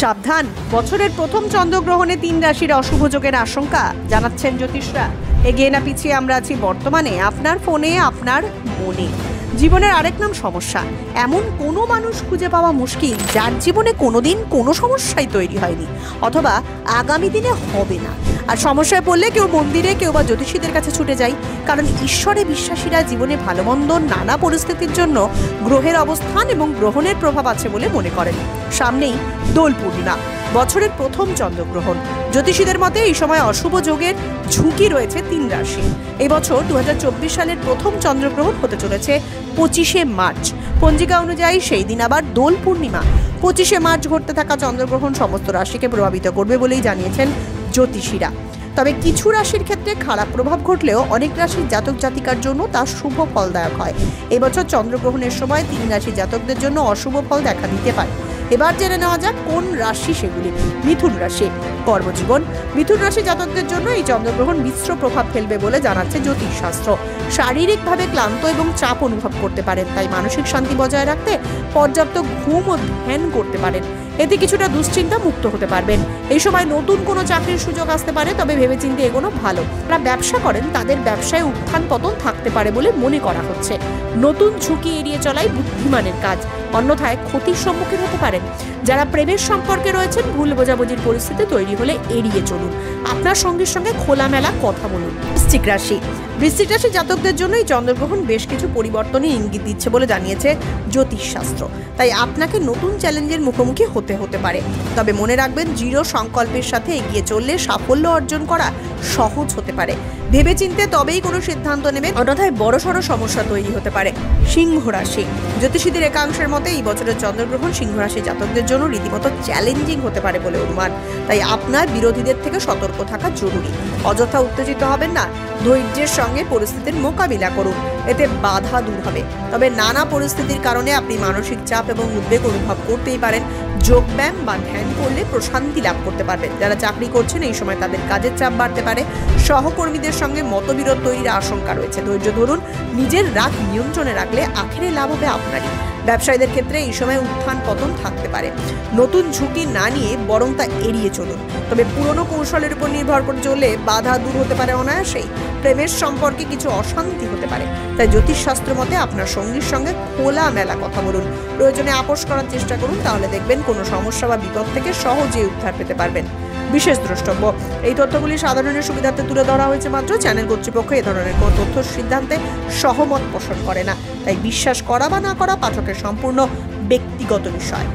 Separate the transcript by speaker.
Speaker 1: সাবধান, বছরের প্রথম চন্দ্রগ্রহণে 3 রাশির অশুভ যোগের আশঙ্কা জানাচ্ছেন জ্যোতিষরা। এগিয়ে না পিছিয়ে আমরা আছি বর্তমানে আপনার ফোনে, আপনার মনে। জীবনের আরেক নাম সমস্যা। এমন কোনো মানুষ খুঁজে পাওয়া মুশকিল যার জীবনে কোনোদিন কোনো সমস্যাই তৈরি হয়নি, অথবা আগামী দিনে হবে না। আর সমস্যায় পড়লে কেউ মন্দিরে, কেউ বা জ্যোতিষীদের কাছে ছুটে যায়, কারণ ঈশ্বরে বিশ্বাসীরা জীবনে ভালো মন্দ নানা পরিস্থিতির জন্য গ্রহের অবস্থান এবং গ্রহণের প্রভাব আছে বলে মনে করেন। সামনেই দোল পূর্ণিমা, বছরের প্রথম চন্দ্রগ্রহণ। জ্যোতিষীদের মতে এই সময় অশুভ যোগের ঝুঁকি রয়েছে 3 রাশি। এই বছর 2024 সালের প্রথম চন্দ্রগ্রহণ হতে চলেছে 25শে মার্চ। পঞ্জিকা অনুযায়ী সেই দিন আবার দোল পূর্ণিমা। 25শে মার্চ ঘটতে থাকা চন্দ্রগ্রহণ সমস্ত রাশিকে প্রভাবিত করবে বলেই জানিয়েছেন জ্যোতিষীরা। তবে কিছু রাশির ক্ষেত্রে খারাপ প্রভাব ঘটলেও অনেক রাশির জাতক জাতিকার জন্য তা শুভ ফলদায়ক হয়। এবছর চন্দ্রগ্রহণের সময় 3 রাশি জাতকদের জন্য অশুভ ফল দেখা দিতে পারে। এবার জেনে নেওয়া যাক কোন রাশি সেগুলি। মিথুন রাশি। কর্মজীবন। মিথুন রাশি জাতকদের জন্য এই চন্দ্রগ্রহণ মিশ্র প্রভাব ফেলবে বলে জানাচ্ছে জ্যোতিষশাস্ত্র। শারীরিকভাবে ক্লান্ত এবং চাপ অনুভব করতে পারেন, তাই মানসিক শান্তি বজায় রাখতে পর্যাপ্ত ঘুম ও ধ্যান করতে পারেন। এতে কিছুটা দুশ্চিন্তা মুক্ত হতে পারবেন। এই সময় নতুন কোনো চাকরির সুযোগ আসতে পারে, তবে ভেবেচিন্তে এগোনো ভালো। যারা ব্যবসা করেন তাদের ব্যবসায় উত্থান পতন থাকতে পারে বলে মনে করা হচ্ছে। নতুন ঝুঁকি এড়িয়ে চলাই বুদ্ধিমানের কাজ, অন্যথায় ক্ষতির সম্মুখীন হতে পারেন। যারা প্রেমের সম্পর্কে রয়েছেন, ভুল বোঝাবুঝির পরিস্থিতি তৈরি হলে এড়িয়ে চলুন। আপনার সঙ্গীর সঙ্গে খোলামেলা কথা বলুন। বৃশ্চিক রাশি। বৃশ্চিক রাশি জাতকদের জন্য এই চন্দ্রগ্রহণ বেশ কিছু পরিবর্তনের ইঙ্গিত দিচ্ছে বলে জানিয়েছে জ্যোতিষশাস্ত্র। তাই আপনাকে নতুন চ্যালেঞ্জের মুখোমুখি হতে পারে। তবে মনে রাখবেন, দৃঢ় সংকল্পের সাথে এগিয়ে চললে সাফল্য অর্জন করা সহজ হতে পারে। ভেবেচিন্তে তবেই কোনো সিদ্ধান্ত নেবেন, অন্যথায় বড়সড় সমস্যা তৈরি হতে পারে। সিংহ রাশি। জ্যোতিষীদের একাংশের মতে এই বছরের চন্দ্রগ্রহণ সিংহ রাশি জাতকদের জন্য রীতিমতো চ্যালেঞ্জিং হতে পারে বলে অনুমান। তাই আপনার বিরোধীদের থেকে সতর্ক থাকা জরুরি। অযথা উত্তেজিত হবেন না, ধৈর্যের সঙ্গে পরিস্থিতির মোকাবিলা করুন, এতে বাধা দূর হবে। তবে নানা পরিস্থিতির কারণে আপনি মানসিক চাপ এবং উদ্বেগ অনুভব করতেই পারেন। যোগব্যায়াম বা ধ্যান করলে প্রশান্তি লাভ করতে পারবেন। যারা চাকরি করছেন এই সময় তাদের কাজের চাপ বাড়তে পারে। সহকর্মীদের সঙ্গে মতবিরোধ তৈরির আশঙ্কা রয়েছে। ধৈর্য ধরুন, নিজের রাগ নিয়ন্ত্রণে রাখলে আখেরে লাভ হবে আপনারই। ব্যবসায়ীদের ক্ষেত্রে এই সময় উত্থান পতন থাকতে পারে। নতুন ঝুঁকি না নিয়ে বরং তা এড়িয়ে চলুন। তবে পুরনো কৌশলের উপর নির্ভর করে চললে বাধা দূর হতে পারে অনায়াসেই। প্রেমের সম্পর্কে কিছু অশান্তি হতে পারে, তাই জ্যোতিষশাস্ত্র মতে আপনার সঙ্গীর সঙ্গে খোলামেলা কথা বলুন। প্রয়োজনে আপোষ করার চেষ্টা করুন, তাহলে দেখবেন কোনো সমস্যা বা বিপদ থেকে সহজেই উদ্ধার পেতে পারবেন। বিশেষ দ্রষ্টব্য, এই তথ্যগুলি সাধারণের সুবিধার্থে তুলে ধরা হয়েছে মাত্র। চ্যানেল কর্তৃপক্ষ এ ধরনের কোনো তথ্য সিদ্ধান্তে সহমত পোষণ করে না, তাই বিশ্বাস করা বা না করা পাঠকের সম্পূর্ণ ব্যক্তিগত বিষয়।